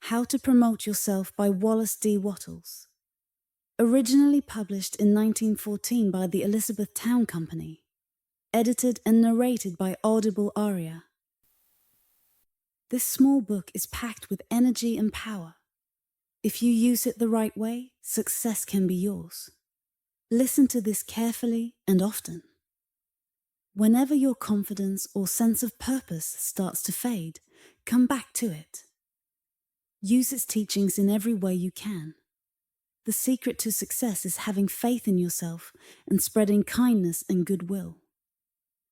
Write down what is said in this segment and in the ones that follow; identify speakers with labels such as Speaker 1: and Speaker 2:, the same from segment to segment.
Speaker 1: How to Promote Yourself by Wallace D. Wattles. Originally published in 1914 by the Elizabethtown Company. Edited and narrated by Audible Aria. This small book is packed with energy and power. If you use it the right way, success can be yours. Listen to this carefully and often. Whenever your confidence or sense of purpose starts to fade, come back to it. Use its teachings in every way you can. The secret to success is having faith in yourself and spreading kindness and goodwill.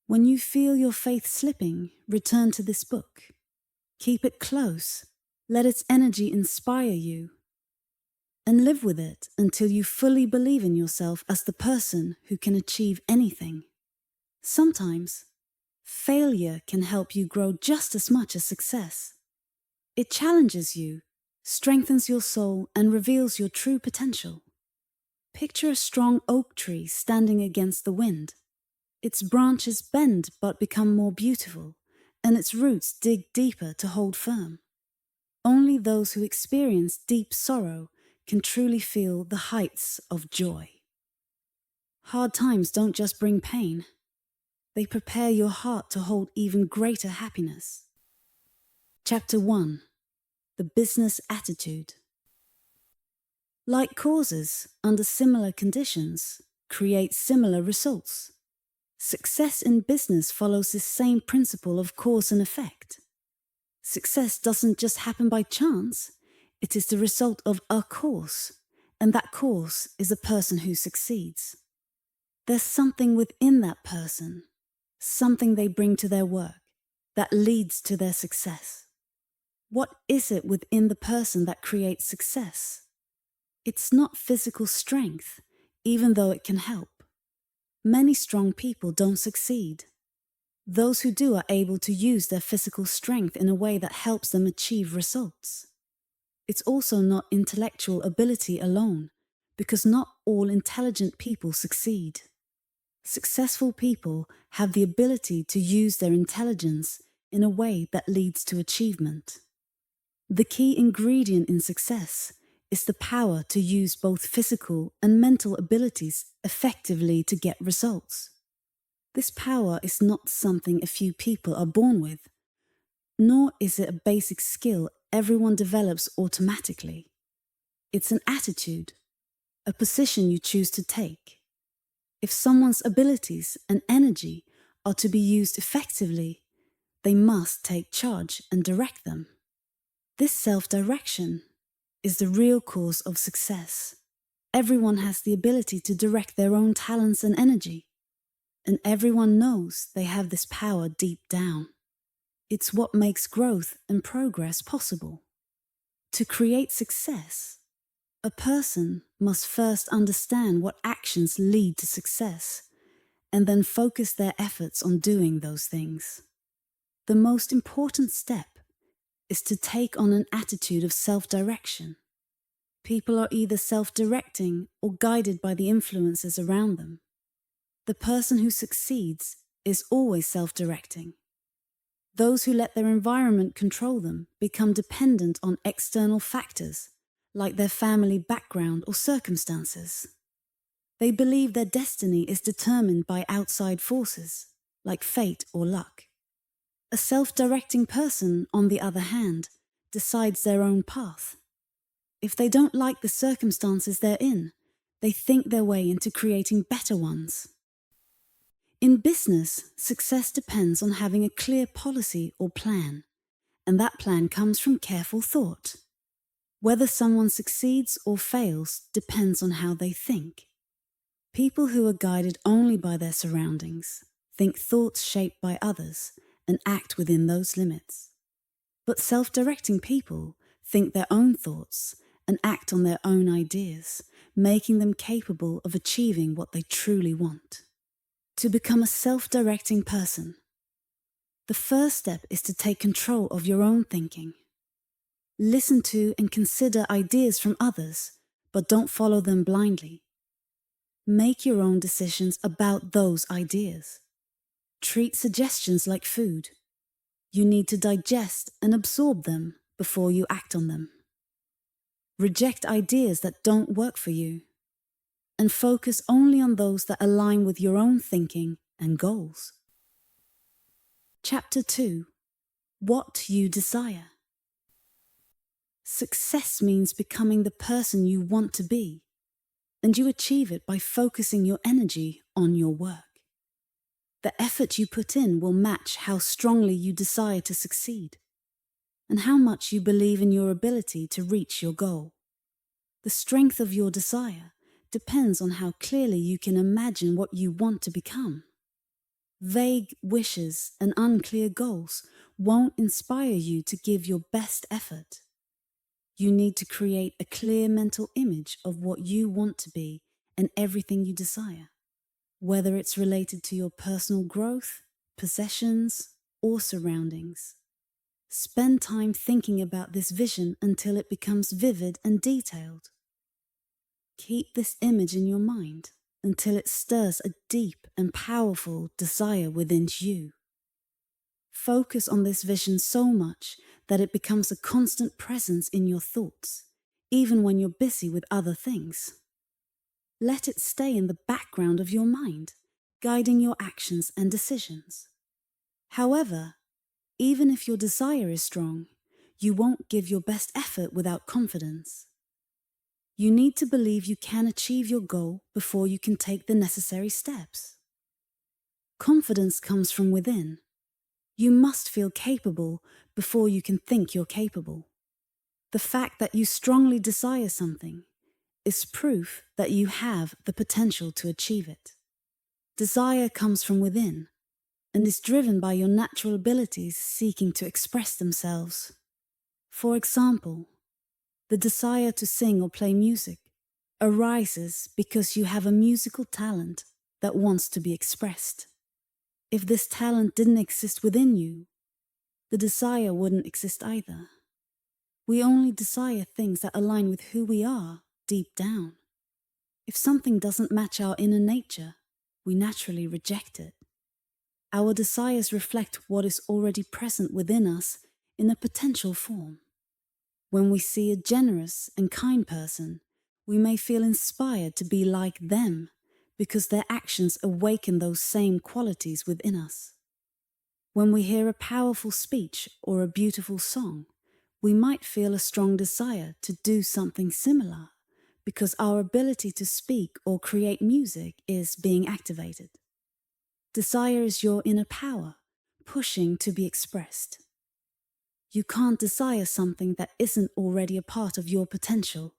Speaker 1: When you feel your faith slipping, return to this book. Keep it close. Let its energy inspire you. And live with it until you fully believe in yourself as the person who can achieve anything. Sometimes, failure can help you grow just as much as success. It challenges you, strengthens your soul, and reveals your true potential. Picture a strong oak tree standing against the wind. Its branches bend but become more beautiful, and its roots dig deeper to hold firm. Only those who experience deep sorrow can truly feel the heights of joy. Hard times don't just bring pain. They prepare your heart to hold even greater happiness. Chapter 1. The Business Attitude. Like causes, under similar conditions, create similar results. Success in business follows this same principle of cause and effect. Success doesn't just happen by chance, it is the result of a cause, and that cause is a person who succeeds. There's something within that person, something they bring to their work, that leads to their success. What is it within the person that creates success? It's not physical strength, even though it can help. Many strong people don't succeed. Those who do are able to use their physical strength in a way that helps them achieve results. It's also not intellectual ability alone, because not all intelligent people succeed. Successful people have the ability to use their intelligence in a way that leads to achievement. The key ingredient in success is the power to use both physical and mental abilities effectively to get results. This power is not something a few people are born with, nor is it a basic skill everyone develops automatically. It's an attitude, a position you choose to take. If someone's abilities and energy are to be used effectively, they must take charge and direct them. This self-direction is the real cause of success. Everyone has the ability to direct their own talents and energy, and everyone knows they have this power deep down. It's what makes growth and progress possible. To create success, a person must first understand what actions lead to success, and then focus their efforts on doing those things. The most important step is to take on an attitude of self-direction. People are either self-directing or guided by the influences around them. The person who succeeds is always self-directing. Those who let their environment control them become dependent on external factors, like their family background or circumstances. They believe their destiny is determined by outside forces, like fate or luck. A self-directing person, on the other hand, decides their own path. If they don't like the circumstances they're in, they think their way into creating better ones. In business, success depends on having a clear policy or plan, and that plan comes from careful thought. Whether someone succeeds or fails depends on how they think. People who are guided only by their surroundings think thoughts shaped by others and act within those limits. But self-directing people think their own thoughts and act on their own ideas, making them capable of achieving what they truly want. To become a self-directing person, the first step is to take control of your own thinking. Listen to and consider ideas from others, but don't follow them blindly. Make your own decisions about those ideas. Treat suggestions like food. You need to digest and absorb them before you act on them. Reject ideas that don't work for you, and focus only on those that align with your own thinking and goals. Chapter 2. What you desire. Success means becoming the person you want to be, and you achieve it by focusing your energy on your work. The effort you put in will match how strongly you desire to succeed, and how much you believe in your ability to reach your goal. The strength of your desire depends on how clearly you can imagine what you want to become. Vague wishes and unclear goals won't inspire you to give your best effort. You need to create a clear mental image of what you want to be and everything you desire, whether it's related to your personal growth, possessions, or surroundings. Spend time thinking about this vision until it becomes vivid and detailed. Keep this image in your mind until it stirs a deep and powerful desire within you. Focus on this vision so much that it becomes a constant presence in your thoughts, even when you're busy with other things. Let it stay in the background of your mind, guiding your actions and decisions. However, even if your desire is strong, you won't give your best effort without confidence. You need to believe you can achieve your goal before you can take the necessary steps. Confidence comes from within. You must feel capable before you can think you're capable. The fact that you strongly desire something is proof that you have the potential to achieve it. Desire comes from within and is driven by your natural abilities seeking to express themselves. For example, the desire to sing or play music arises because you have a musical talent that wants to be expressed. If this talent didn't exist within you, the desire wouldn't exist either. We only desire things that align with who we are deep down. If something doesn't match our inner nature, we naturally reject it. Our desires reflect what is already present within us in a potential form. When we see a generous and kind person, we may feel inspired to be like them because their actions awaken those same qualities within us. When we hear a powerful speech or a beautiful song, we might feel a strong desire to do something similar because our ability to speak or create music is being activated. Desire is your inner power, pushing to be expressed. You can't desire something that isn't already a part of your potential.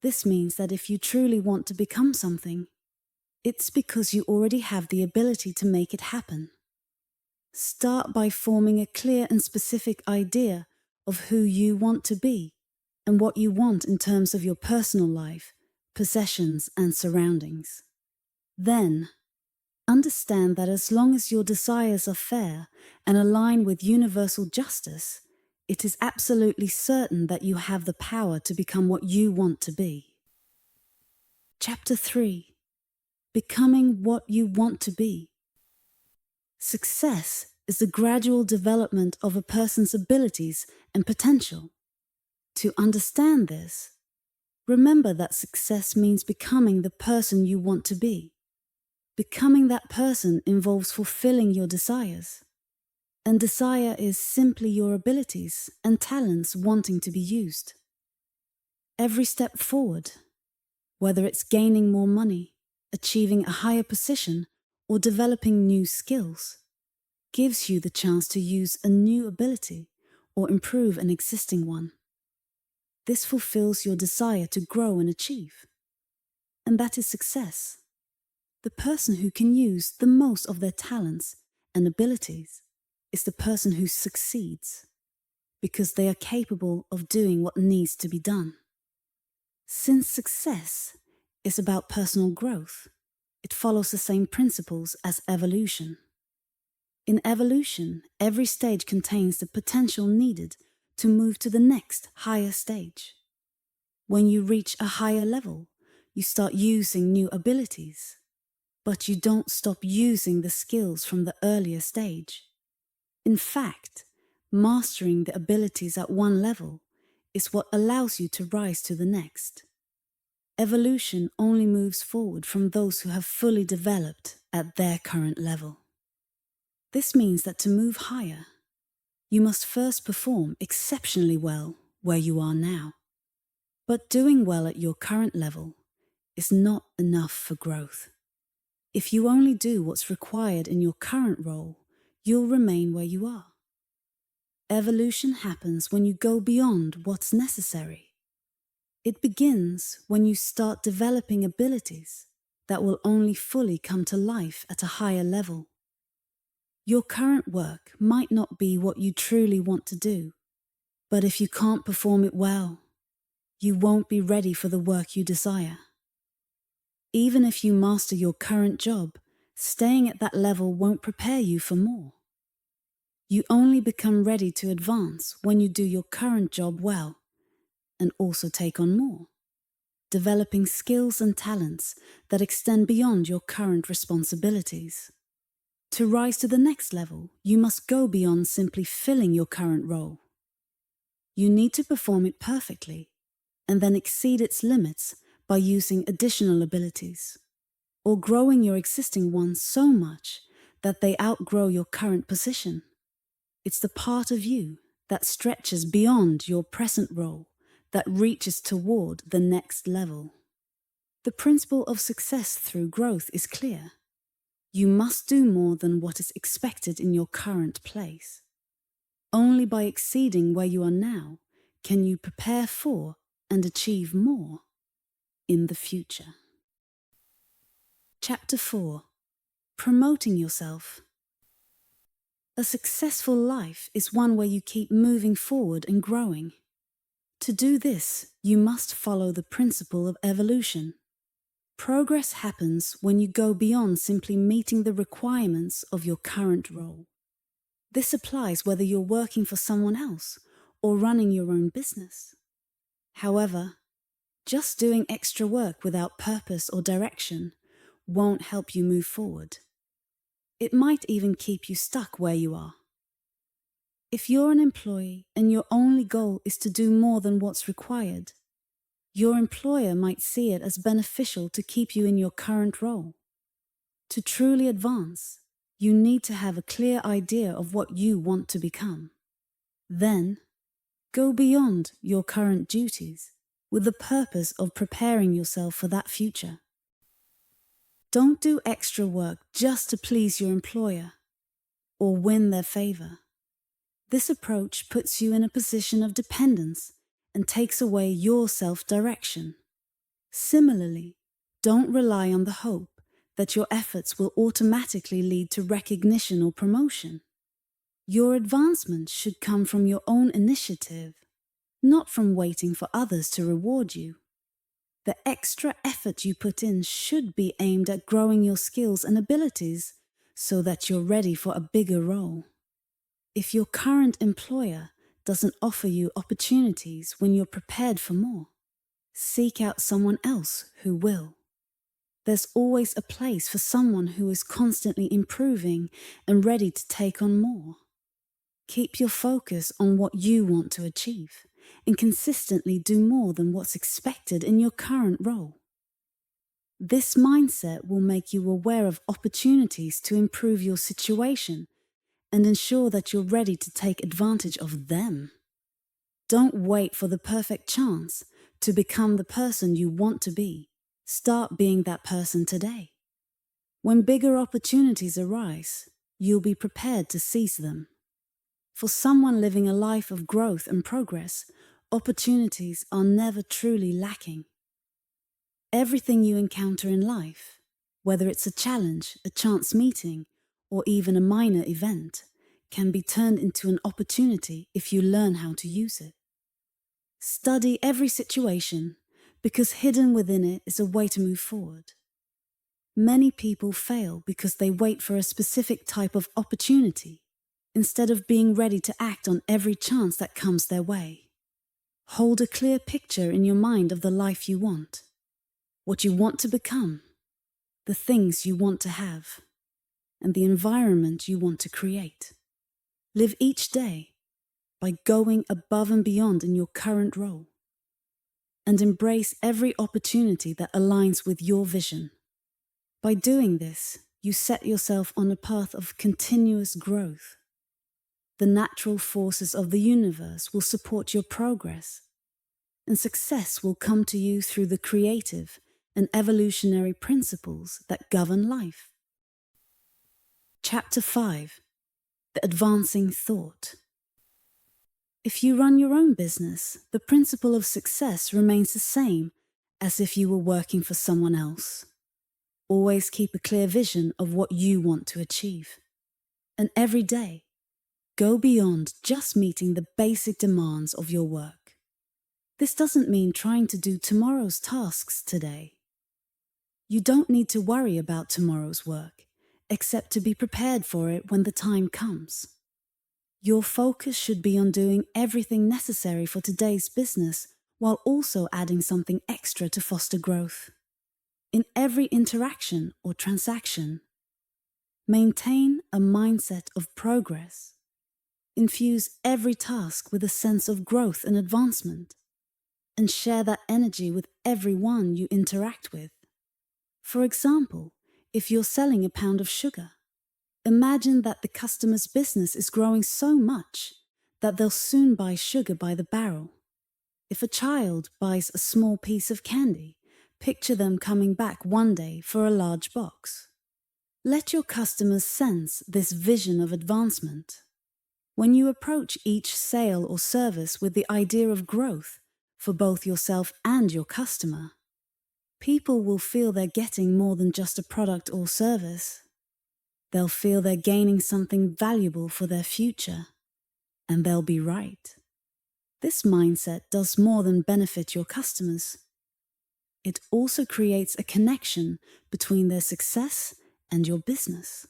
Speaker 1: This means that if you truly want to become something, it's because you already have the ability to make it happen. Start by forming a clear and specific idea of who you want to be and what you want in terms of your personal life, possessions, and surroundings. Then, understand that as long as your desires are fair and align with universal justice, it is absolutely certain that you have the power to become what you want to be. Chapter 3. Becoming what you want to be. Success is the gradual development of a person's abilities and potential. To understand this, remember that success means becoming the person you want to be. Becoming that person involves fulfilling your desires. And desire is simply your abilities and talents wanting to be used. Every step forward, whether it's gaining more money, achieving a higher position, or developing new skills, gives you the chance to use a new ability or improve an existing one. This fulfills your desire to grow and achieve. And that is success. The person who can use the most of their talents and abilities is the person who succeeds, because they are capable of doing what needs to be done. Since success is about personal growth, it follows the same principles as evolution. In evolution, every stage contains the potential needed to move to the next higher stage. When you reach a higher level, you start using new abilities, but you don't stop using the skills from the earlier stage. In fact, mastering the abilities at one level is what allows you to rise to the next. Evolution only moves forward from those who have fully developed at their current level. This means that to move higher, you must first perform exceptionally well where you are now. But doing well at your current level is not enough for growth. If you only do what's required in your current role, you'll remain where you are. Evolution happens when you go beyond what's necessary. It begins when you start developing abilities that will only fully come to life at a higher level. Your current work might not be what you truly want to do, but if you can't perform it well, you won't be ready for the work you desire. Even if you master your current job, staying at that level won't prepare you for more. You only become ready to advance when you do your current job well and also take on more, developing skills and talents that extend beyond your current responsibilities. To rise to the next level, you must go beyond simply filling your current role. You need to perform it perfectly and then exceed its limits by using additional abilities, or growing your existing ones so much that they outgrow your current position. It's the part of you that stretches beyond your present role that reaches toward the next level. The principle of success through growth is clear. You must do more than what is expected in your current place. Only by exceeding where you are now can you prepare for and achieve more in the future. Chapter 4. Promoting yourself. A successful life is one where you keep moving forward and growing. To do this, you must follow the principle of evolution. Progress happens when you go beyond simply meeting the requirements of your current role. This applies whether you're working for someone else or running your own business. However, just doing extra work without purpose or direction won't help you move forward. It might even keep you stuck where you are. If you're an employee and your only goal is to do more than what's required, your employer might see it as beneficial to keep you in your current role. To truly advance, you need to have a clear idea of what you want to become. Then, go beyond your current duties with the purpose of preparing yourself for that future. Don't do extra work just to please your employer or win their favor. This approach puts you in a position of dependence and takes away your self-direction. Similarly, don't rely on the hope that your efforts will automatically lead to recognition or promotion. Your advancement should come from your own initiative, not from waiting for others to reward you. The extra effort you put in should be aimed at growing your skills and abilities so that you're ready for a bigger role. If your current employer doesn't offer you opportunities when you're prepared for more, seek out someone else who will. There's always a place for someone who is constantly improving and ready to take on more. Keep your focus on what you want to achieve and consistently do more than what's expected in your current role. This mindset will make you aware of opportunities to improve your situation and ensure that you're ready to take advantage of them. Don't wait for the perfect chance to become the person you want to be. Start being that person today. When bigger opportunities arise, you'll be prepared to seize them. For someone living a life of growth and progress, opportunities are never truly lacking. Everything you encounter in life, whether it's a challenge, a chance meeting, or even a minor event, can be turned into an opportunity if you learn how to use it. Study every situation, because hidden within it is a way to move forward. Many people fail because they wait for a specific type of opportunity, instead of being ready to act on every chance that comes their way. Hold a clear picture in your mind of the life you want, what you want to become, the things you want to have, and the environment you want to create. Live each day by going above and beyond in your current role. And embrace every opportunity that aligns with your vision. By doing this, you set yourself on a path of continuous growth. The natural forces of the universe will support your progress, and success will come to you through the creative and evolutionary principles that govern life. Chapter 5. The Advancing Thought. If you run your own business, the principle of success remains the same as if you were working for someone else. Always keep a clear vision of what you want to achieve. And every day, go beyond just meeting the basic demands of your work. This doesn't mean trying to do tomorrow's tasks today. You don't need to worry about tomorrow's work, except to be prepared for it when the time comes. Your focus should be on doing everything necessary for today's business while also adding something extra to foster growth. In every interaction or transaction, maintain a mindset of progress. Infuse every task with a sense of growth and advancement, and share that energy with everyone you interact with. For example, if you're selling a pound of sugar, imagine that the customer's business is growing so much that they'll soon buy sugar by the barrel. If a child buys a small piece of candy, picture them coming back one day for a large box. Let your customers sense this vision of advancement. When you approach each sale or service with the idea of growth for both yourself and your customer, people will feel they're getting more than just a product or service. They'll feel they're gaining something valuable for their future, and they'll be right. This mindset does more than benefit your customers. It also creates a connection between their success and your business.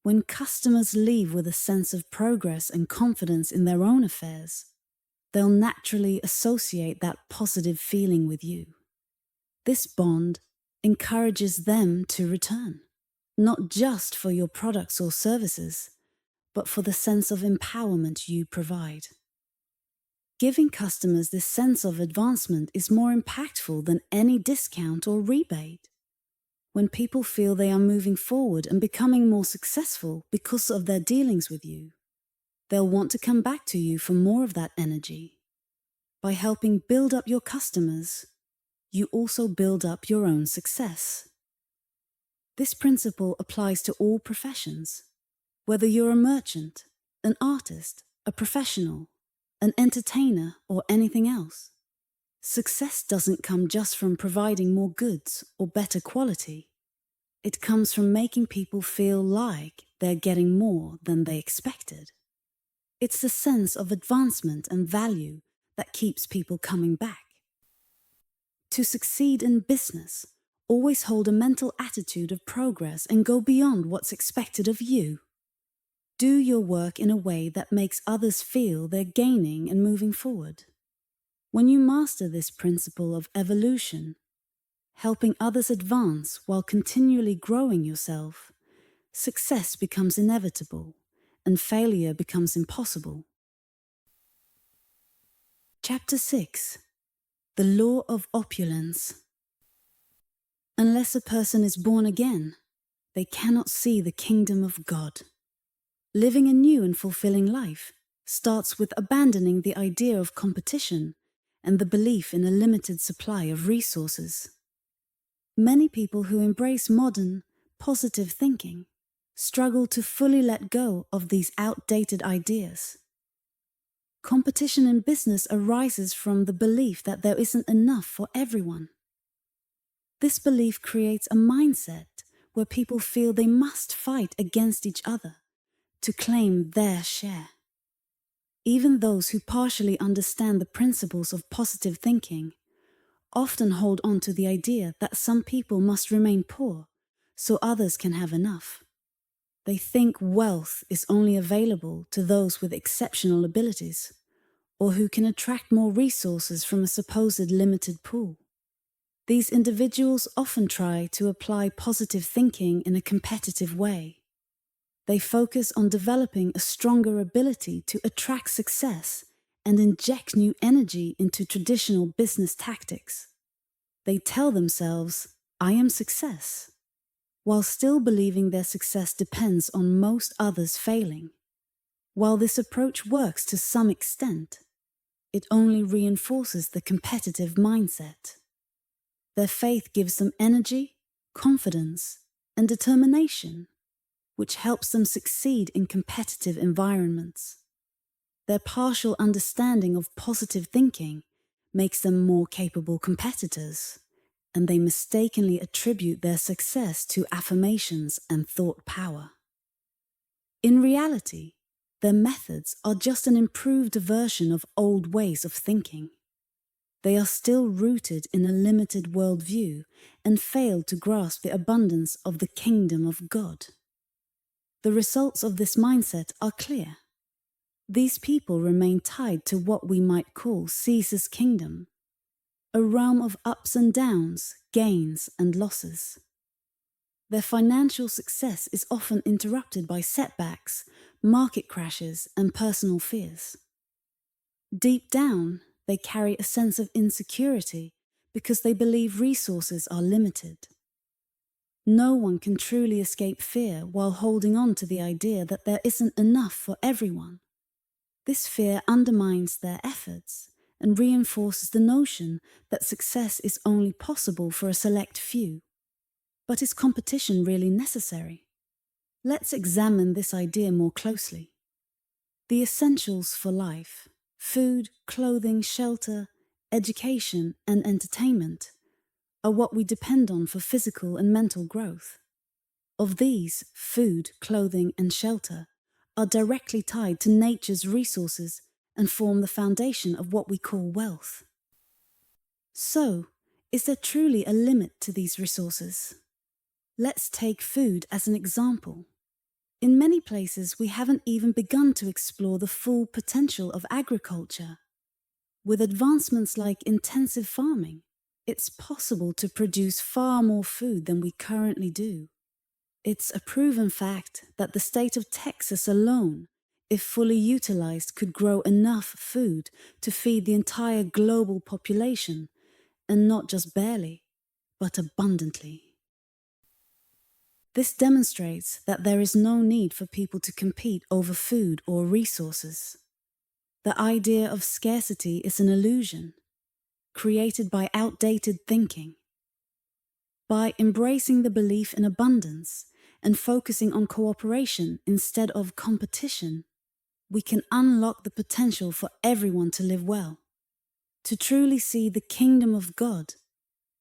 Speaker 1: When customers leave with a sense of progress and confidence in their own affairs, they'll naturally associate that positive feeling with you. This bond encourages them to return, not just for your products or services, but for the sense of empowerment you provide. Giving customers this sense of advancement is more impactful than any discount or rebate. When people feel they are moving forward and becoming more successful because of their dealings with you, they'll want to come back to you for more of that energy. By helping build up your customers, you also build up your own success. This principle applies to all professions. Whether you're a merchant, an artist, a professional, an entertainer, or anything else, success doesn't come just from providing more goods or better quality. It comes from making people feel like they're getting more than they expected. It's the sense of advancement and value that keeps people coming back. To succeed in business, always hold a mental attitude of progress and go beyond what's expected of you. Do your work in a way that makes others feel they're gaining and moving forward. When you master this principle of evolution, helping others advance while continually growing yourself, success becomes inevitable and failure becomes impossible. Chapter 6. The Law of Opulence. Unless a person is born again, they cannot see the kingdom of God. Living a new and fulfilling life starts with abandoning the idea of competition and the belief in a limited supply of resources. Many people who embrace modern, positive thinking struggle to fully let go of these outdated ideas. Competition in business arises from the belief that there isn't enough for everyone. This belief creates a mindset where people feel they must fight against each other to claim their share. Even those who partially understand the principles of positive thinking often hold on to the idea that some people must remain poor so others can have enough. They think wealth is only available to those with exceptional abilities, or who can attract more resources from a supposed limited pool. These individuals often try to apply positive thinking in a competitive way. They focus on developing a stronger ability to attract success and inject new energy into traditional business tactics. They tell themselves, "I am success," while still believing their success depends on most others failing. While this approach works to some extent, it only reinforces the competitive mindset. Their faith gives them energy, confidence, and determination, which helps them succeed in competitive environments. Their partial understanding of positive thinking makes them more capable competitors, and they mistakenly attribute their success to affirmations and thought power. In reality, their methods are just an improved version of old ways of thinking. They are still rooted in a limited worldview and fail to grasp the abundance of the kingdom of God. The results of this mindset are clear. These people remain tied to what we might call Caesar's kingdom, a realm of ups and downs, gains and losses. Their financial success is often interrupted by setbacks, market crashes, and personal fears. Deep down, they carry a sense of insecurity because they believe resources are limited. No one can truly escape fear while holding on to the idea that there isn't enough for everyone. This fear undermines their efforts and reinforces the notion that success is only possible for a select few. But is competition really necessary? Let's examine this idea more closely. The essentials for life, food, clothing, shelter, education, and entertainment, are what we depend on for physical and mental growth. Of these, food, clothing, and shelter are directly tied to nature's resources and form the foundation of what we call wealth. So, is there truly a limit to these resources? Let's take food as an example. In many places, we haven't even begun to explore the full potential of agriculture. With advancements like intensive farming, it's possible to produce far more food than we currently do. It's a proven fact that the state of Texas alone, if fully utilized, could grow enough food to feed the entire global population, and not just barely, but abundantly. This demonstrates that there is no need for people to compete over food or resources. The idea of scarcity is an illusion, created by outdated thinking. By embracing the belief in abundance and focusing on cooperation instead of competition, we can unlock the potential for everyone to live well, to truly see the kingdom of God,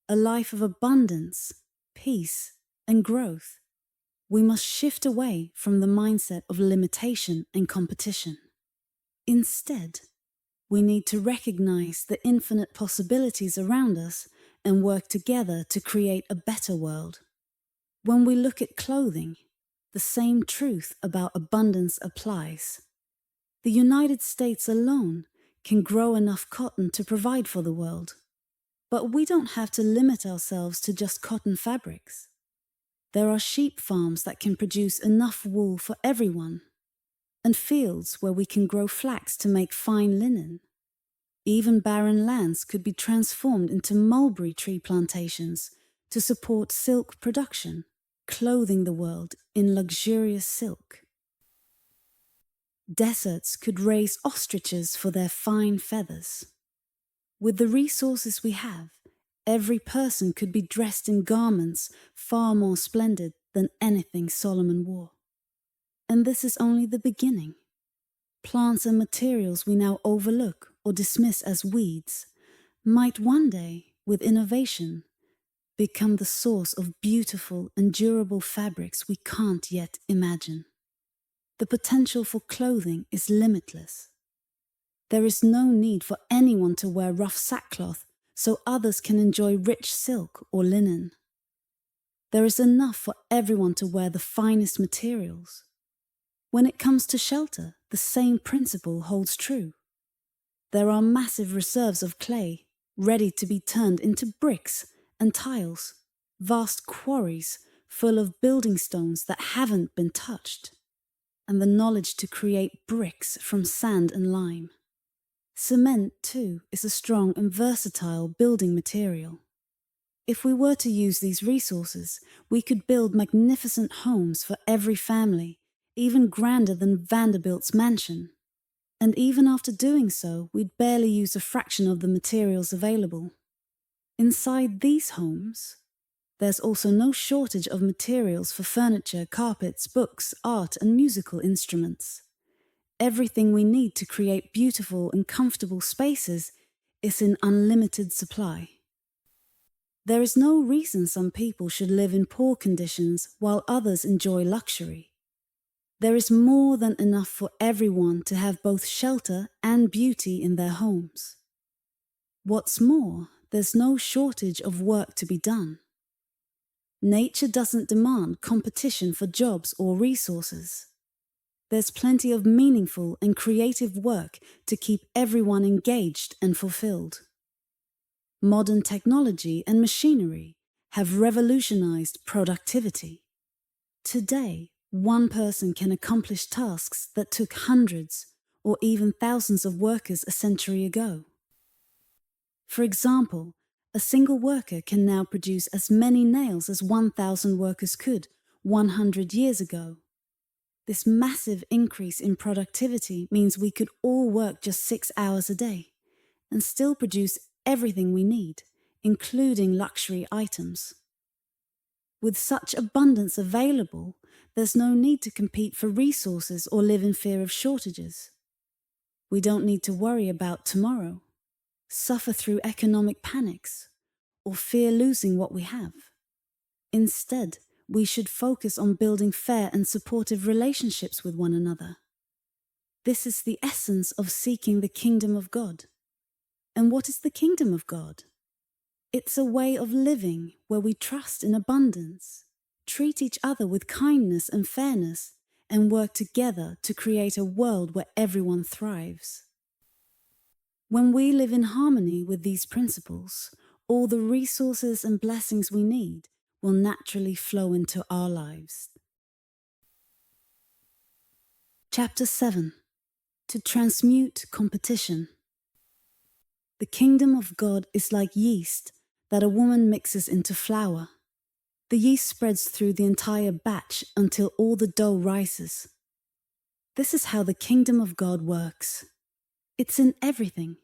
Speaker 1: a life of abundance, peace, and growth. We must shift away from the mindset of limitation and competition. Instead, we need to recognize the infinite possibilities around us and work together to create a better world. When we look at clothing, the same truth about abundance applies. The United States alone can grow enough cotton to provide for the world. But we don't have to limit ourselves to just cotton fabrics. There are sheep farms that can produce enough wool for everyone, and fields where we can grow flax to make fine linen. Even barren lands could be transformed into mulberry tree plantations to support silk production, clothing the world in luxurious silk. Deserts could raise ostriches for their fine feathers. With the resources we have, every person could be dressed in garments far more splendid than anything Solomon wore. And this is only the beginning. Plants and materials we now overlook or dismiss as weeds might one day, with innovation, become the source of beautiful and durable fabrics we can't yet imagine. The potential for clothing is limitless. There is no need for anyone to wear rough sackcloth so others can enjoy rich silk or linen. There is enough for everyone to wear the finest materials. When it comes to shelter, the same principle holds true. There are massive reserves of clay, ready to be turned into bricks and tiles, vast quarries full of building stones that haven't been touched. and the knowledge to create bricks from sand and lime. Cement, too, is a strong and versatile building material. If we were to use these resources, we could build magnificent homes for every family, even grander than Vanderbilt's mansion. And even after doing so, we'd barely use a fraction of the materials available. Inside these homes, there's also no shortage of materials for furniture, carpets, books, art, and musical instruments. Everything we need to create beautiful and comfortable spaces is in unlimited supply. There is no reason some people should live in poor conditions while others enjoy luxury. There is more than enough for everyone to have both shelter and beauty in their homes. What's more, there's no shortage of work to be done. Nature doesn't demand competition for jobs or resources. There's plenty of meaningful and creative work to keep everyone engaged and fulfilled. Modern technology and machinery have revolutionized productivity. Today, one person can accomplish tasks that took hundreds or even thousands of workers a century ago. For example, a single worker can now produce as many nails as 1,000 workers could 100 years ago. This massive increase in productivity means we could all work just 6 hours a day and still produce everything we need, including luxury items. With such abundance available, there's no need to compete for resources or live in fear of shortages. We don't need to worry about tomorrow, suffer through economic panics, or fear losing what we have. Instead, we should focus on building fair and supportive relationships with one another. This is the essence of seeking the kingdom of God. And what is the kingdom of God? It's a way of living where we trust in abundance, treat each other with kindness and fairness, and work together to create a world where everyone thrives. When we live in harmony with these principles, all the resources and blessings we need will naturally flow into our lives. Chapter 7. To transmute competition. The kingdom of God is like yeast that a woman mixes into flour. The yeast spreads through the entire batch until all the dough rises. This is how the kingdom of God works. It's in everything,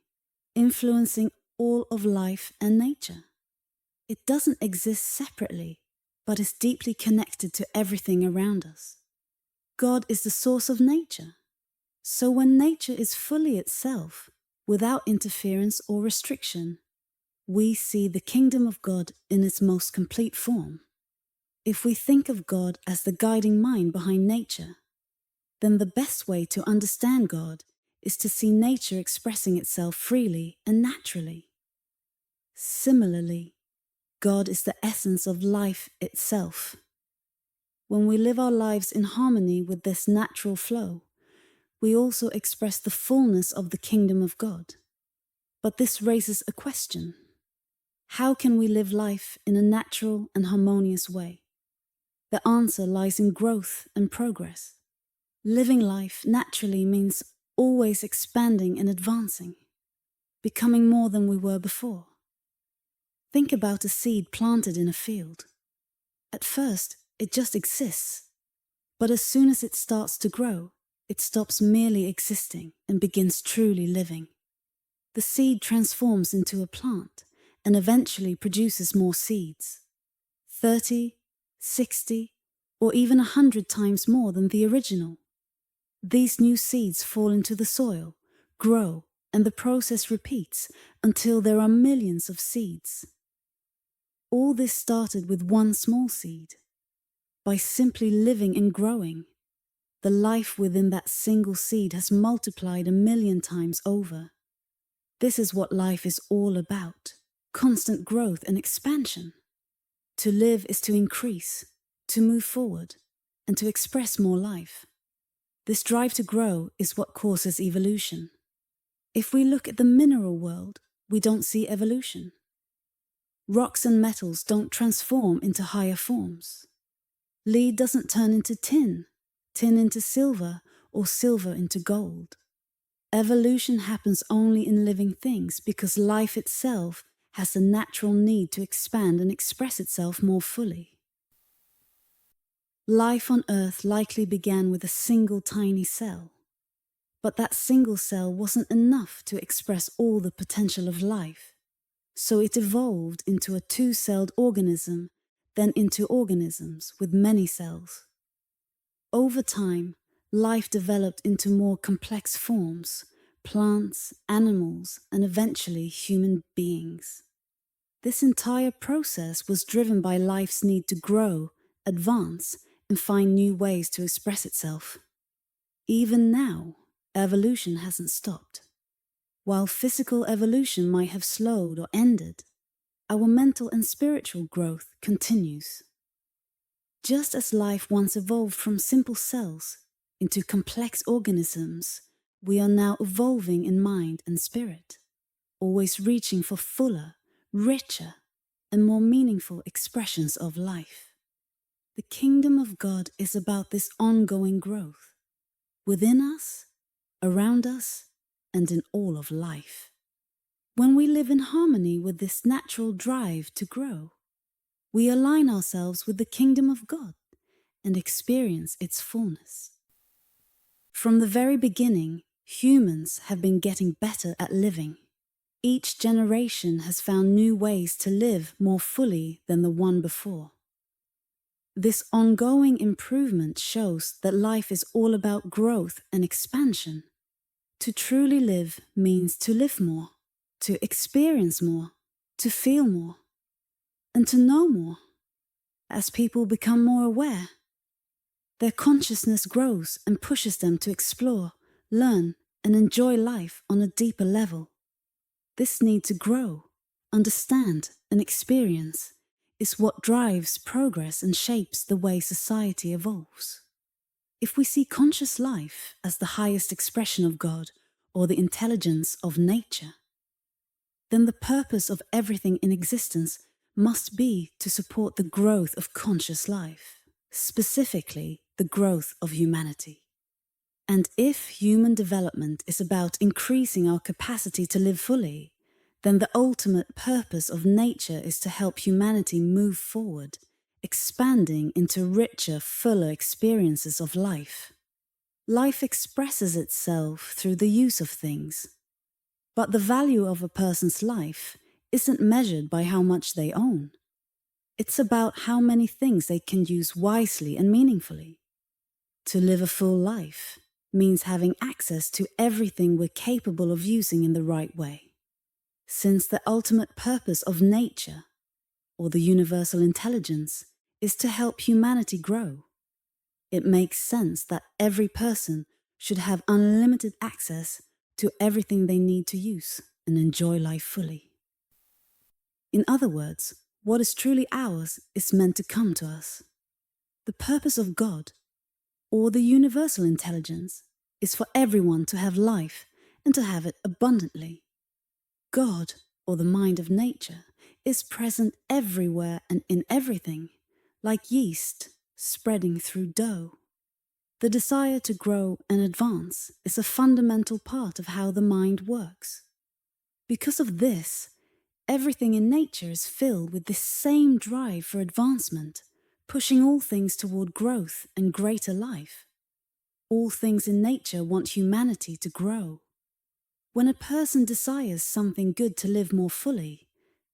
Speaker 1: influencing all of life and nature. It doesn't exist separately, but is deeply connected to everything around us. God is the source of nature. So when nature is fully itself, without interference or restriction, we see the kingdom of God in its most complete form. If we think of God as the guiding mind behind nature, then the best way to understand God is to see nature expressing itself freely and naturally. Similarly, God is the essence of life itself. When we live our lives in harmony with this natural flow, we also express the fullness of the kingdom of God. But this raises a question. How can we live life in a natural and harmonious way? The answer lies in growth and progress. Living life naturally means always expanding and advancing, becoming more than we were before. Think about a seed planted in a field. At first, it just exists, but as soon as it starts to grow, it stops merely existing and begins truly living. The seed transforms into a plant and eventually produces more seeds, 30, 60, or even 100 times more than the original. These new seeds fall into the soil, grow, and the process repeats until there are millions of seeds. All this started with one small seed. By simply living and growing, the life within that single seed has multiplied 1,000,000 times over. This is what life is all about, constant growth and expansion. To live is to increase, to move forward, and to express more life. This drive to grow is what causes evolution. If we look at the mineral world, we don't see evolution. Rocks and metals don't transform into higher forms. Lead doesn't turn into tin, tin into silver, or silver into gold. Evolution happens only in living things because life itself has the natural need to expand and express itself more fully. Life on Earth likely began with a single tiny cell. But that single cell wasn't enough to express all the potential of life. So it evolved into a two-celled organism, then into organisms with many cells. Over time, life developed into more complex forms, plants, animals, and eventually human beings. This entire process was driven by life's need to grow, advance, and find new ways to express itself. Even now, evolution hasn't stopped. While physical evolution might have slowed or ended, our mental and spiritual growth continues. Just as life once evolved from simple cells into complex organisms, we are now evolving in mind and spirit, always reaching for fuller, richer, and more meaningful expressions of life. The kingdom of God is about this ongoing growth, within us, around us, and in all of life. When we live in harmony with this natural drive to grow, we align ourselves with the kingdom of God and experience its fullness. From the very beginning, humans have been getting better at living. Each generation has found new ways to live more fully than the one before. This ongoing improvement shows that life is all about growth and expansion. To truly live means to live more, to experience more, to feel more, and to know more. As people become more aware, their consciousness grows and pushes them to explore, learn, and enjoy life on a deeper level. This need to grow, understand, and experience is what drives progress and shapes the way society evolves. If we see conscious life as the highest expression of God or the intelligence of nature, then the purpose of everything in existence must be to support the growth of conscious life, specifically the growth of humanity. And if human development is about increasing our capacity to live fully, then the ultimate purpose of nature is to help humanity move forward, expanding into richer, fuller experiences of life. Life expresses itself through the use of things. But the value of a person's life isn't measured by how much they own. It's about how many things they can use wisely and meaningfully. To live a full life means having access to everything we're capable of using in the right way. Since the ultimate purpose of nature, or the universal intelligence, is to help humanity grow, it makes sense that every person should have unlimited access to everything they need to use and enjoy life fully. In other words, what is truly ours is meant to come to us. The purpose of God, or the universal intelligence, is for everyone to have life and to have it abundantly. God, or the mind of nature, is present everywhere and in everything, like yeast spreading through dough. The desire to grow and advance is a fundamental part of how the mind works. Because of this, everything in nature is filled with this same drive for advancement, pushing all things toward growth and greater life. All things in nature want humanity to grow. When a person desires something good to live more fully,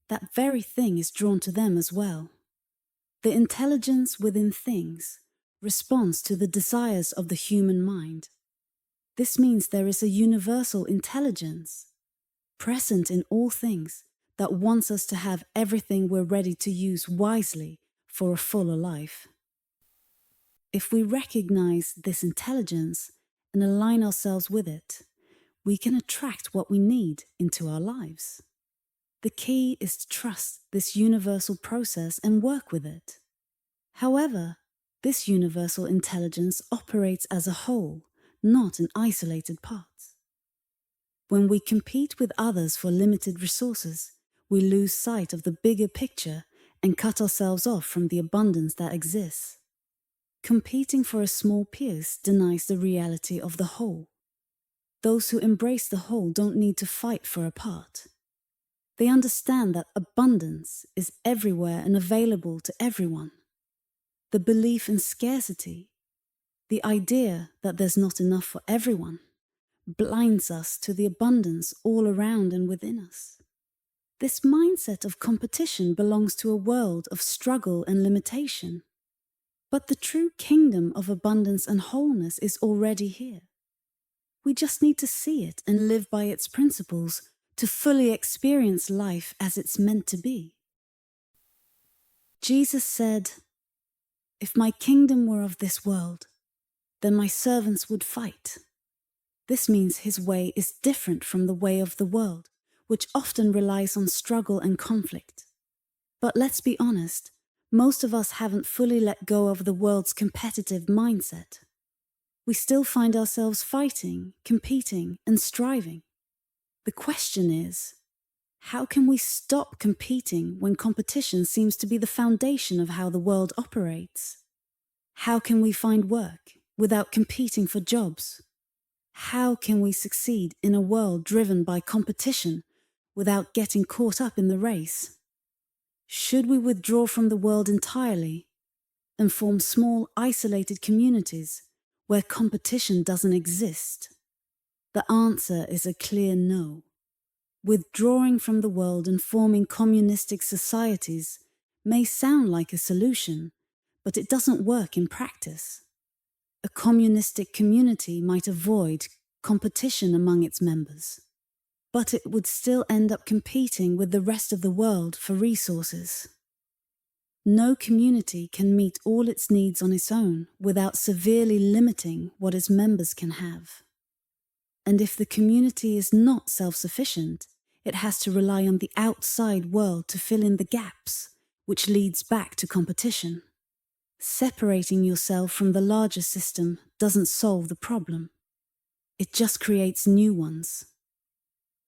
Speaker 1: that very thing is drawn to them as well. The intelligence within things responds to the desires of the human mind. This means there is a universal intelligence present in all things that wants us to have everything we're ready to use wisely for a fuller life. If we recognize this intelligence and align ourselves with it, we can attract what we need into our lives. The key is to trust this universal process and work with it. However, this universal intelligence operates as a whole, not in isolated parts. When we compete with others for limited resources, we lose sight of the bigger picture and cut ourselves off from the abundance that exists. Competing for a small piece denies the reality of the whole. Those who embrace the whole don't need to fight for a part. They understand that abundance is everywhere and available to everyone. The belief in scarcity, the idea that there's not enough for everyone, blinds us to the abundance all around and within us. This mindset of competition belongs to a world of struggle and limitation. But the true kingdom of abundance and wholeness is already here. We just need to see it and live by its principles to fully experience life as it's meant to be. Jesus said, "If my kingdom were of this world, then my servants would fight." This means his way is different from the way of the world, which often relies on struggle and conflict. But let's be honest, most of us haven't fully let go of the world's competitive mindset. We still find ourselves fighting, competing, and striving. The question is, how can we stop competing when competition seems to be the foundation of how the world operates? How can we find work without competing for jobs? How can we succeed in a world driven by competition without getting caught up in the race? Should we withdraw from the world entirely and form small, isolated communities where competition doesn't exist? The answer is a clear no. Withdrawing from the world and forming communistic societies may sound like a solution, but it doesn't work in practice. A communistic community might avoid competition among its members, but it would still end up competing with the rest of the world for resources. No community can meet all its needs on its own without severely limiting what its members can have. And if the community is not self-sufficient, it has to rely on the outside world to fill in the gaps, which leads back to competition. Separating yourself from the larger system doesn't solve the problem. It just creates new ones.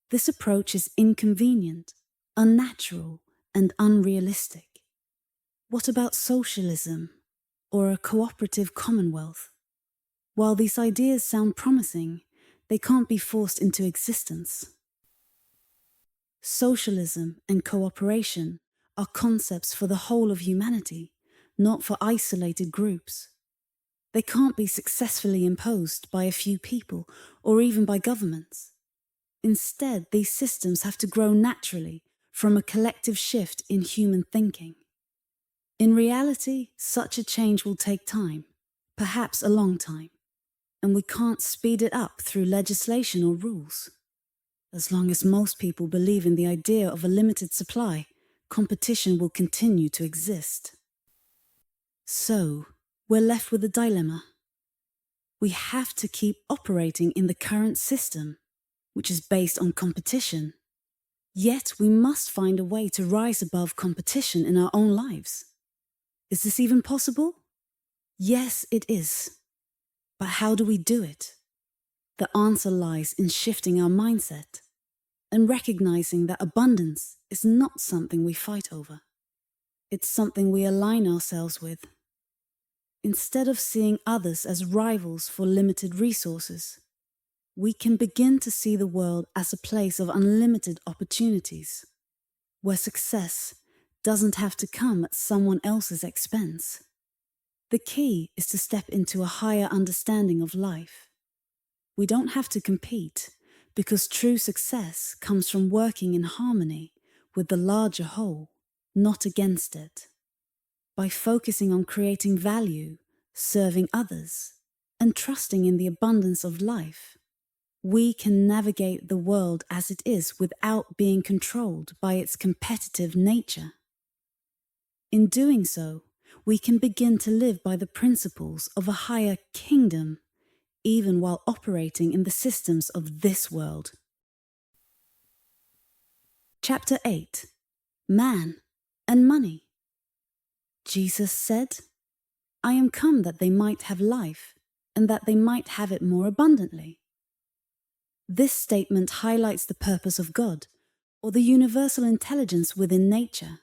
Speaker 1: This approach is inconvenient, unnatural, and unrealistic. What about socialism or a cooperative commonwealth? While these ideas sound promising, they can't be forced into existence. Socialism and cooperation are concepts for the whole of humanity, not for isolated groups. They can't be successfully imposed by a few people or even by governments. Instead, these systems have to grow naturally from a collective shift in human thinking. In reality, such a change will take time, perhaps a long time, and we can't speed it up through legislation or rules. As long as most people believe in the idea of a limited supply, competition will continue to exist. So, we're left with a dilemma. We have to keep operating in the current system, which is based on competition. Yet we must find a way to rise above competition in our own lives. Is this even possible? Yes, it is. But how do we do it? The answer lies in shifting our mindset and recognizing that abundance is not something we fight over. It's something we align ourselves with. Instead of seeing others as rivals for limited resources, we can begin to see the world as a place of unlimited opportunities, where success doesn't have to come at someone else's expense. The key is to step into a higher understanding of life. We don't have to compete, because true success comes from working in harmony with the larger whole, not against it. By focusing on creating value, serving others, and trusting in the abundance of life, we can navigate the world as it is without being controlled by its competitive nature. In doing so, we can begin to live by the principles of a higher kingdom, even while operating in the systems of this world. Chapter 8. Man and Money. Jesus said, "I am come that they might have life, and that they might have it more abundantly." This statement highlights the purpose of God, or the universal intelligence within nature.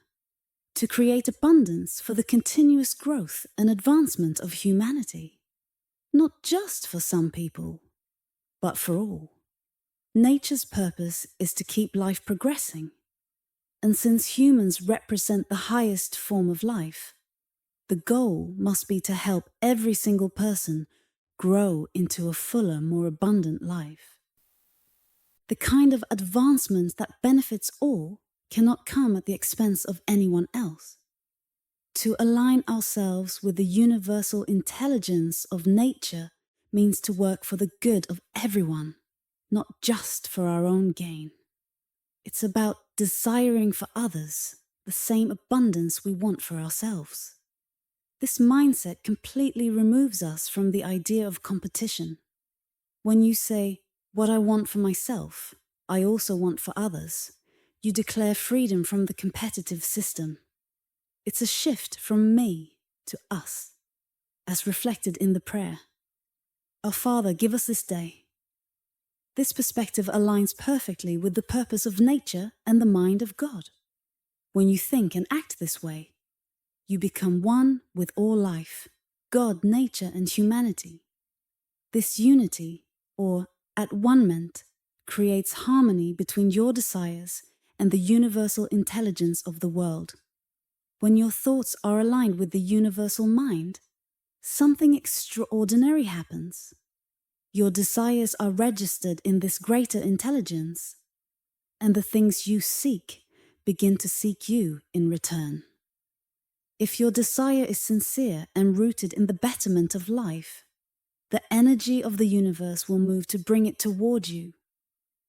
Speaker 1: to create abundance for the continuous growth and advancement of humanity, not just for some people, but for all. Nature's purpose is to keep life progressing, and since humans represent the highest form of life, the goal must be to help every single person grow into a fuller, more abundant life. The kind of advancement that benefits all cannot come at the expense of anyone else. To align ourselves with the universal intelligence of nature means to work for the good of everyone, not just for our own gain. It's about desiring for others the same abundance we want for ourselves. This mindset completely removes us from the idea of competition. When you say, "What I want for myself, I also want for others," you declare freedom from the competitive system. It's a shift from me to us, as reflected in the prayer. Our Father, give us this day. This perspective aligns perfectly with the purpose of nature and the mind of God. When you think and act this way, you become one with all life, God, nature, and humanity. This unity, or at-one-ment, creates harmony between your desires and the universal intelligence of the world. When your thoughts are aligned with the universal mind, something extraordinary happens. Your desires are registered in this greater intelligence, and the things you seek begin to seek you in return. If your desire is sincere and rooted in the betterment of life, the energy of the universe will move to bring it toward you.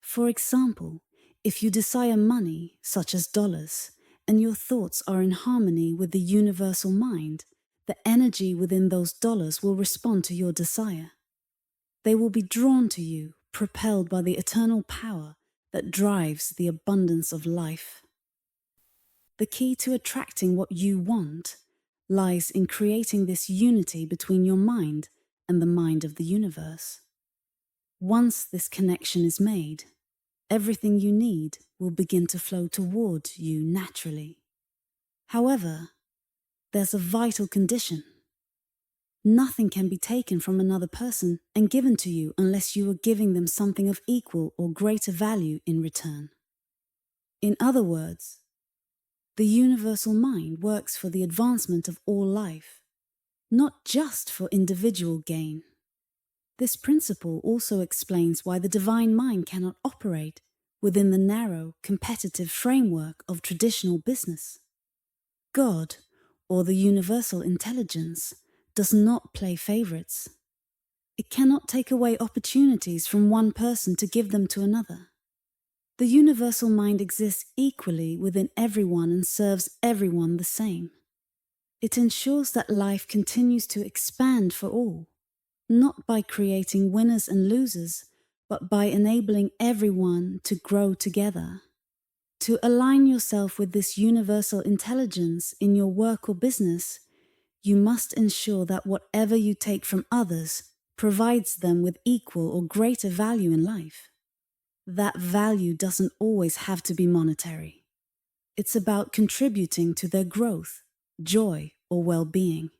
Speaker 1: For example, if you desire money, such as dollars, and your thoughts are in harmony with the universal mind, the energy within those dollars will respond to your desire. They will be drawn to you, propelled by the eternal power that drives the abundance of life. The key to attracting what you want lies in creating this unity between your mind and the mind of the universe. Once this connection is made, everything you need will begin to flow toward you naturally. However, there's a vital condition. Nothing can be taken from another person and given to you unless you are giving them something of equal or greater value in return. In other words, the universal mind works for the advancement of all life, not just for individual gain. This principle also explains why the divine mind cannot operate within the narrow, competitive framework of traditional business. God, or the universal intelligence, does not play favorites. It cannot take away opportunities from one person to give them to another. The universal mind exists equally within everyone and serves everyone the same. It ensures that life continues to expand for all, not by creating winners and losers, but by enabling everyone to grow together. To align yourself with this universal intelligence in your work or business, you must ensure that whatever you take from others provides them with equal or greater value in life. That value doesn't always have to be monetary. It's about contributing to their growth, joy, or well-being.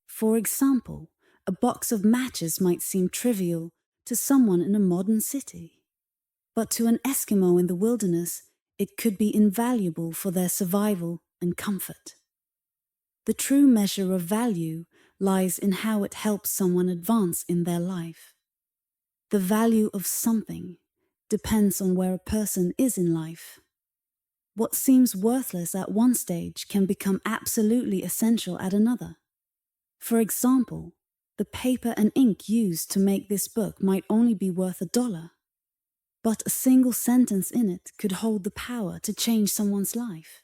Speaker 1: For example, a box of matches might seem trivial to someone in a modern city, but to an Eskimo in the wilderness, it could be invaluable for their survival and comfort. The true measure of value lies in how it helps someone advance in their life. The value of something depends on where a person is in life. What seems worthless at one stage can become absolutely essential at another. For example, the paper and ink used to make this book might only be worth $1, but a single sentence in it could hold the power to change someone's life,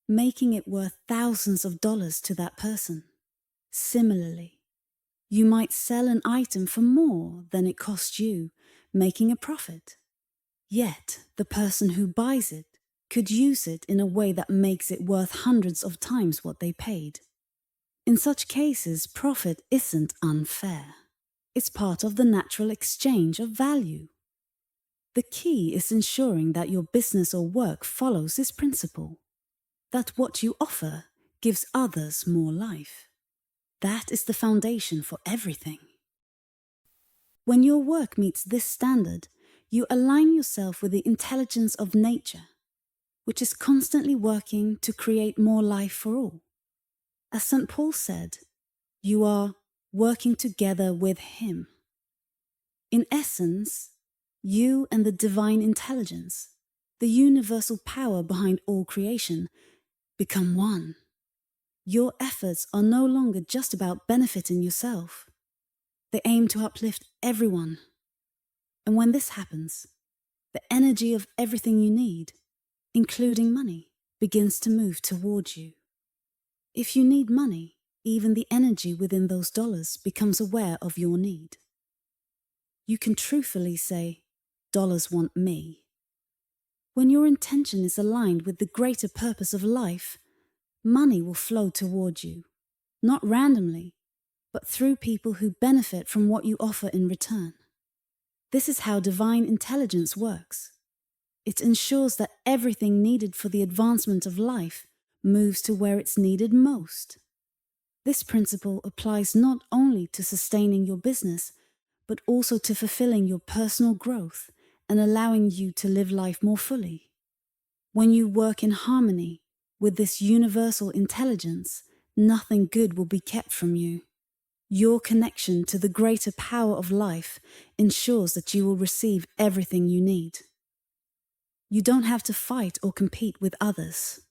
Speaker 1: making it worth thousands of dollars to that person. Similarly, you might sell an item for more than it cost you, making a profit. Yet, the person who buys it could use it in a way that makes it worth hundreds of times what they paid. In such cases, profit isn't unfair. It's part of the natural exchange of value. The key is ensuring that your business or work follows this principle. that what you offer gives others more life. That is the foundation for everything. When your work meets this standard, you align yourself with the intelligence of nature, which is constantly working to create more life for all. As St. Paul said, you are working together with Him. In essence, you and the divine intelligence, the universal power behind all creation, become one. Your efforts are no longer just about benefiting yourself. They aim to uplift everyone. And when this happens, the energy of everything you need, including money, begins to move towards you. If you need money, even the energy within those dollars becomes aware of your need. You can truthfully say, dollars want me. When your intention is aligned with the greater purpose of life, money will flow toward you, not randomly, but through people who benefit from what you offer in return. This is how divine intelligence works. It ensures that everything needed for the advancement of life moves to where it's needed most. This principle applies not only to sustaining your business, but also to fulfilling your personal growth and allowing you to live life more fully. When you work in harmony with this universal intelligence, nothing good will be kept from you. Your connection to the greater power of life ensures that you will receive everything you need. You don't have to fight or compete with others.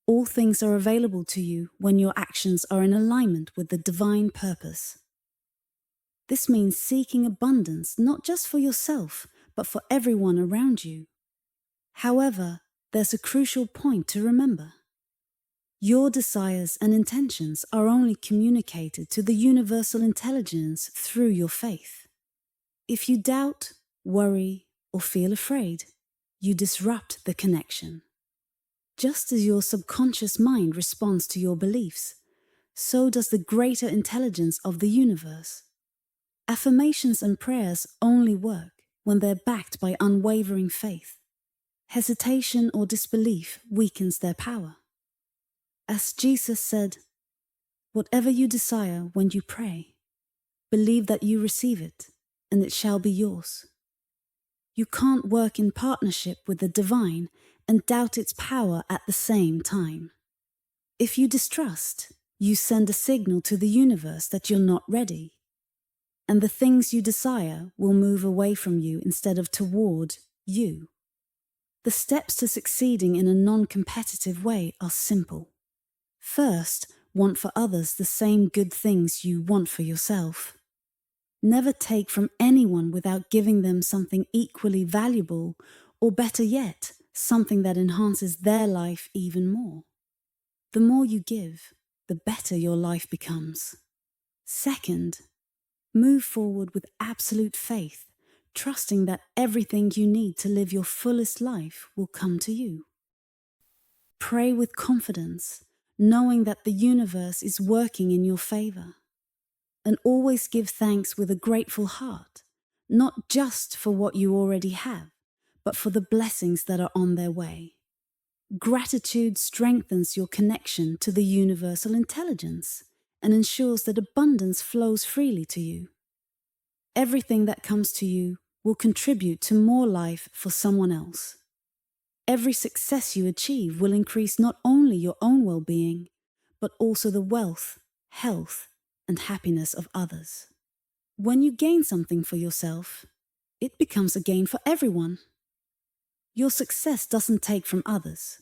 Speaker 1: All things are available to you when your actions are in alignment with the divine purpose. This means seeking abundance not just for yourself, but for everyone around you. However, there's a crucial point to remember. Your desires and intentions are only communicated to the universal intelligence through your faith. If you doubt, worry, or feel afraid, you disrupt the connection. Just as your subconscious mind responds to your beliefs, so does the greater intelligence of the universe. Affirmations and prayers only work when they're backed by unwavering faith. Hesitation or disbelief weakens their power. As Jesus said, "Whatever you desire when you pray, believe that you receive it, and it shall be yours." You can't work in partnership with the divine and doubt its power at the same time. If you distrust, you send a signal to the universe that you're not ready, and the things you desire will move away from you instead of toward you. The steps to succeeding in a non-competitive way are simple. First, want for others the same good things you want for yourself. Never take from anyone without giving them something equally valuable, or better yet, something that enhances their life even more. The more you give, the better your life becomes. Second, move forward with absolute faith, trusting that everything you need to live your fullest life will come to you. Pray with confidence, knowing that the universe is working in your favor. And always give thanks with a grateful heart, not just for what you already have, but for the blessings that are on their way. Gratitude strengthens your connection to the universal intelligence and ensures that abundance flows freely to you. Everything that comes to you will contribute to more life for someone else. Every success you achieve will increase not only your own well-being, but also the wealth, health, and happiness of others. When you gain something for yourself, it becomes a gain for everyone. Your success doesn't take from others.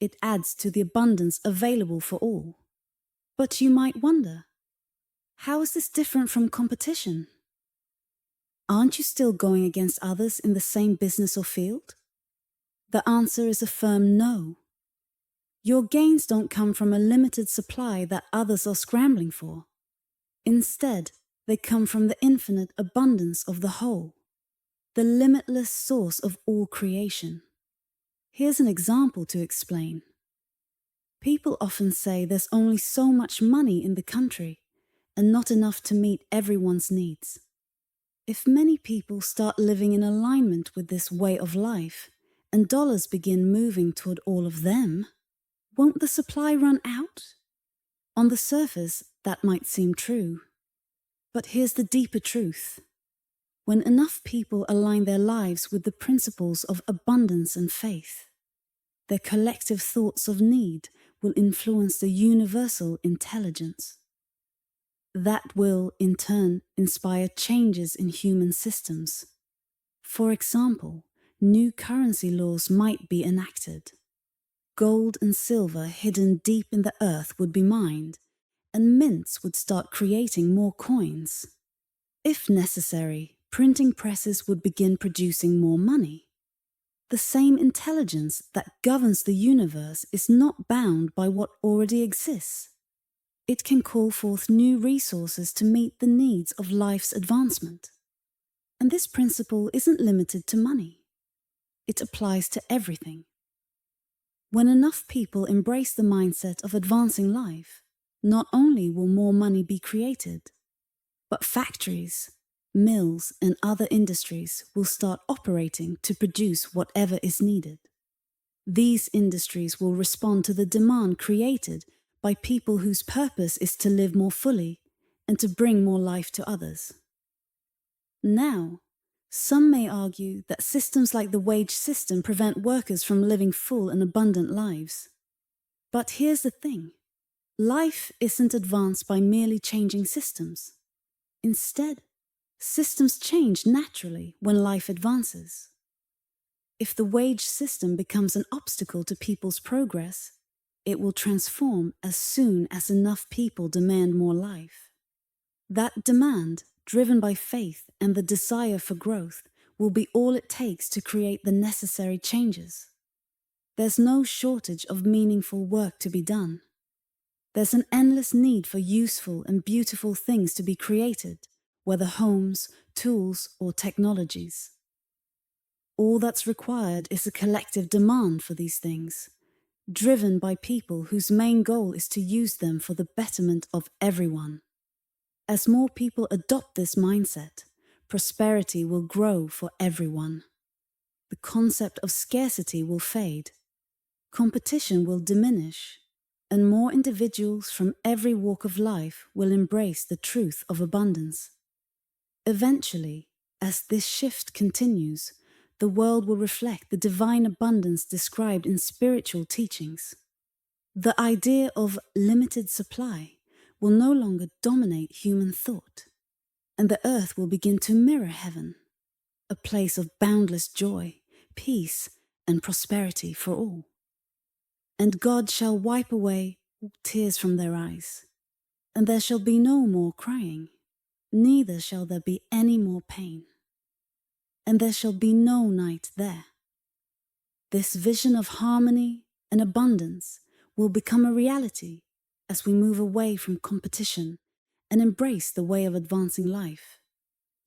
Speaker 1: It adds to the abundance available for all. But you might wonder, how is this different from competition? Aren't you still going against others in the same business or field? The answer is a firm no. Your gains don't come from a limited supply that others are scrambling for. Instead, they come from the infinite abundance of the whole, the limitless source of all creation. Here's an example to explain. People often say there's only so much money in the country and not enough to meet everyone's needs. If many people start living in alignment with this way of life, and dollars begin moving toward all of them, won't the supply run out? On the surface, that might seem true. But here's the deeper truth. When enough people align their lives with the principles of abundance and faith, their collective thoughts of need will influence the universal intelligence. That will, in turn, inspire changes in human systems. For example, new currency laws might be enacted. Gold and silver hidden deep in the earth would be mined, and mints would start creating more coins. If necessary, printing presses would begin producing more money. The same intelligence that governs the universe is not bound by what already exists. It can call forth new resources to meet the needs of life's advancement. And this principle isn't limited to money. It applies to everything. When enough people embrace the mindset of advancing life, not only will more money be created, but factories, mills, and other industries will start operating to produce whatever is needed. These industries will respond to the demand created by people whose purpose is to live more fully and to bring more life to others. Now, some may argue that systems like the wage system prevent workers from living full and abundant lives. But here's the thing. Life isn't advanced by merely changing systems. Instead, systems change naturally when life advances. If the wage system becomes an obstacle to people's progress, it will transform as soon as enough people demand more life. That demand, driven by faith and the desire for growth, will be all it takes to create the necessary changes. There's no shortage of meaningful work to be done. There's an endless need for useful and beautiful things to be created, whether homes, tools, or technologies. All that's required is a collective demand for these things, driven by people whose main goal is to use them for the betterment of everyone. As more people adopt this mindset, prosperity will grow for everyone. The concept of scarcity will fade, competition will diminish, and more individuals from every walk of life will embrace the truth of abundance. Eventually, as this shift continues, the world will reflect the divine abundance described in spiritual teachings. The idea of limited supply will no longer dominate human thought, and the earth will begin to mirror heaven, a place of boundless joy, peace, and prosperity for all. And God shall wipe away all tears from their eyes, and there shall be no more crying, neither shall there be any more pain. And there shall be no night there. This vision of harmony and abundance will become a reality as we move away from competition and embrace the way of advancing life,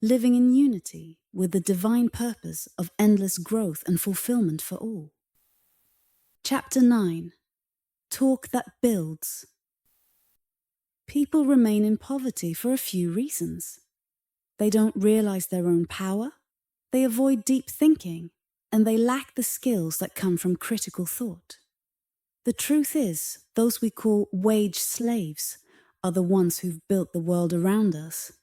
Speaker 1: living in unity with the divine purpose of endless growth and fulfillment for all. Chapter 9. Talk that builds. People remain in poverty for a few reasons. They don't realize their own power, they avoid deep thinking, and they lack the skills that come from critical thought. The truth is, those we call wage slaves are the ones who've built the world around us.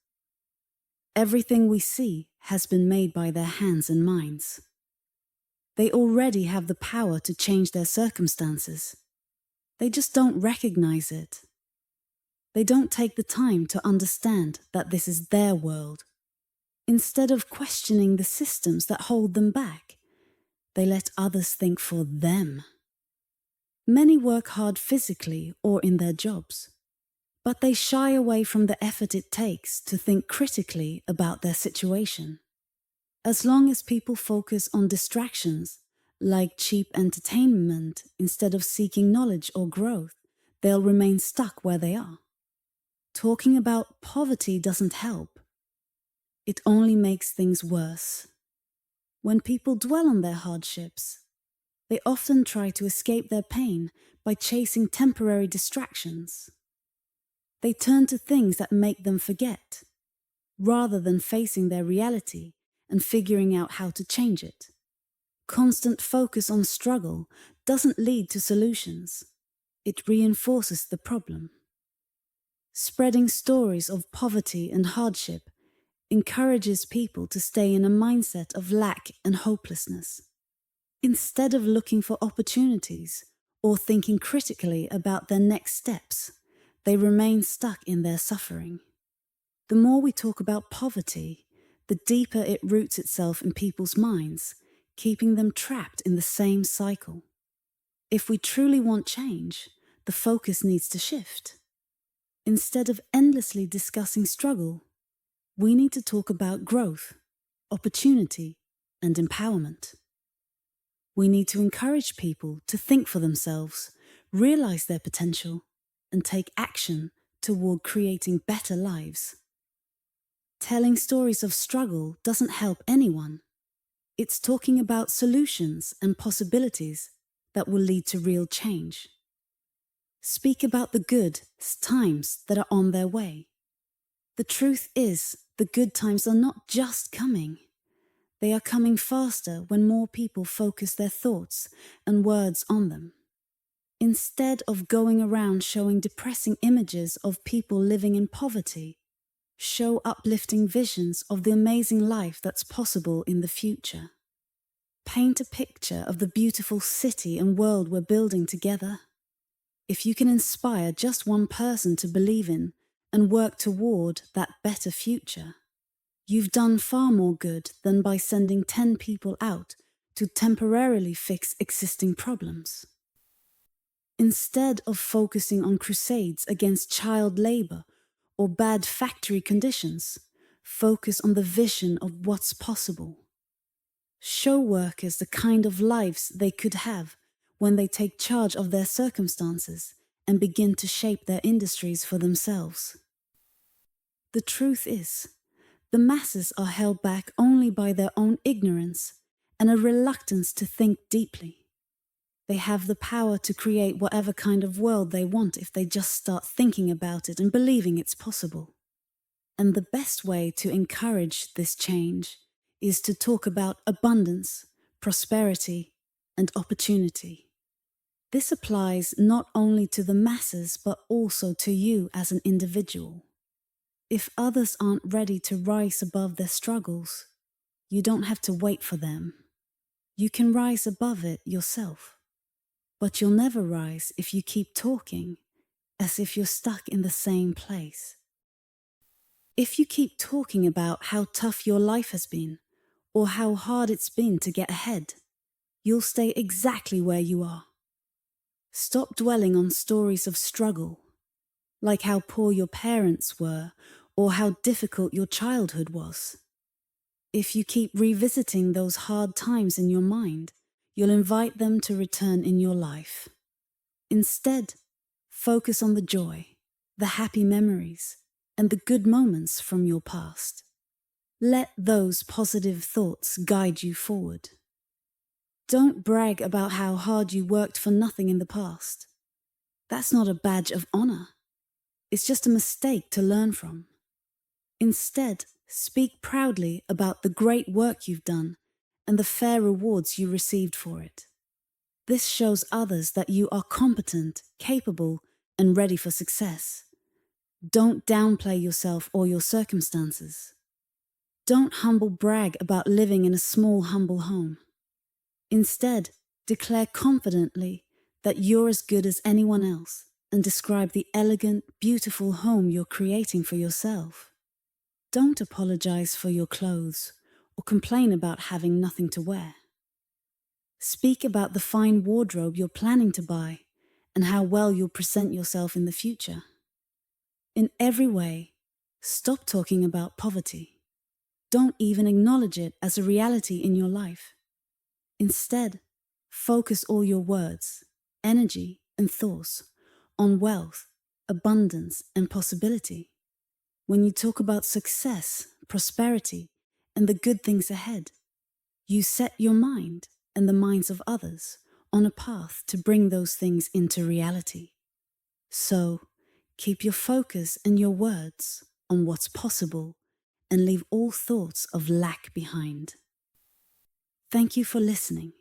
Speaker 1: Everything we see has been made by their hands and minds. They already have the power to change their circumstances. They just don't recognize it. They don't take the time to understand that this is their world. Instead of questioning the systems that hold them back, they let others think for them. Many work hard physically or in their jobs, but they shy away from the effort it takes to think critically about their situation. As long as people focus on distractions, like cheap entertainment, instead of seeking knowledge or growth, they'll remain stuck where they are. Talking about poverty doesn't help. It only makes things worse. When people dwell on their hardships, they often try to escape their pain by chasing temporary distractions. They turn to things that make them forget, rather than facing their reality and figuring out how to change it. Constant focus on struggle doesn't lead to solutions. it reinforces the problem. Spreading stories of poverty and hardship encourages people to stay in a mindset of lack and hopelessness. Instead of looking for opportunities or thinking critically about their next steps, they remain stuck in their suffering. The more we talk about poverty, the deeper it roots itself in people's minds, keeping them trapped in the same cycle. If we truly want change, the focus needs to shift. Instead of endlessly discussing struggle, we need to talk about growth, opportunity, and empowerment. We need to encourage people to think for themselves, realize their potential, and take action toward creating better lives. Telling stories of struggle doesn't help anyone. It's talking about solutions and possibilities that will lead to real change. Speak about the good times that are on their way. The truth is, the good times are not just coming. They are coming faster when more people focus their thoughts and words on them. Instead of going around showing depressing images of people living in poverty, show uplifting visions of the amazing life that's possible in the future. Paint a picture of the beautiful city and world we're building together. If you can inspire just one person to believe in and work toward that better future, you've done far more good than by sending 10 people out to temporarily fix existing problems. Instead of focusing on crusades against child labor or bad factory conditions, focus on the vision of what's possible. Show workers the kind of lives they could have when they take charge of their circumstances and begin to shape their industries for themselves. The truth is, the masses are held back only by their own ignorance and a reluctance to think deeply. They have the power to create whatever kind of world they want if they just start thinking about it and believing it's possible. And the best way to encourage this change is to talk about abundance, prosperity, and opportunity. This applies not only to the masses but also to you as an individual. If others aren't ready to rise above their struggles, you don't have to wait for them. You can rise above it yourself. But you'll never rise if you keep talking as if you're stuck in the same place. If you keep talking about how tough your life has been, or how hard it's been to get ahead, you'll stay exactly where you are. Stop dwelling on stories of struggle, like how poor your parents were or how difficult your childhood was. If you keep revisiting those hard times in your mind, you'll invite them to return in your life. Instead, focus on the joy, the happy memories, and the good moments from your past. Let those positive thoughts guide you forward. Don't brag about how hard you worked for nothing in the past. That's not a badge of honor. It's just a mistake to learn from. Instead, speak proudly about the great work you've done and the fair rewards you received for it. This shows others that you are competent, capable, and ready for success. Don't downplay yourself or your circumstances. Don't humble brag about living in a small, humble home. Instead, declare confidently that you're as good as anyone else and describe the elegant, beautiful home you're creating for yourself. Don't apologize for your clothes or complain about having nothing to wear. Speak about the fine wardrobe you're planning to buy and how well you'll present yourself in the future. In every way, stop talking about poverty. Don't even acknowledge it as a reality in your life. Instead, focus all your words, energy, and thoughts on wealth, abundance, and possibility. When you talk about success, prosperity, and the good things ahead, you set your mind and the minds of others on a path to bring those things into reality. So, keep your focus and your words on what's possible and leave all thoughts of lack behind. Thank you for listening.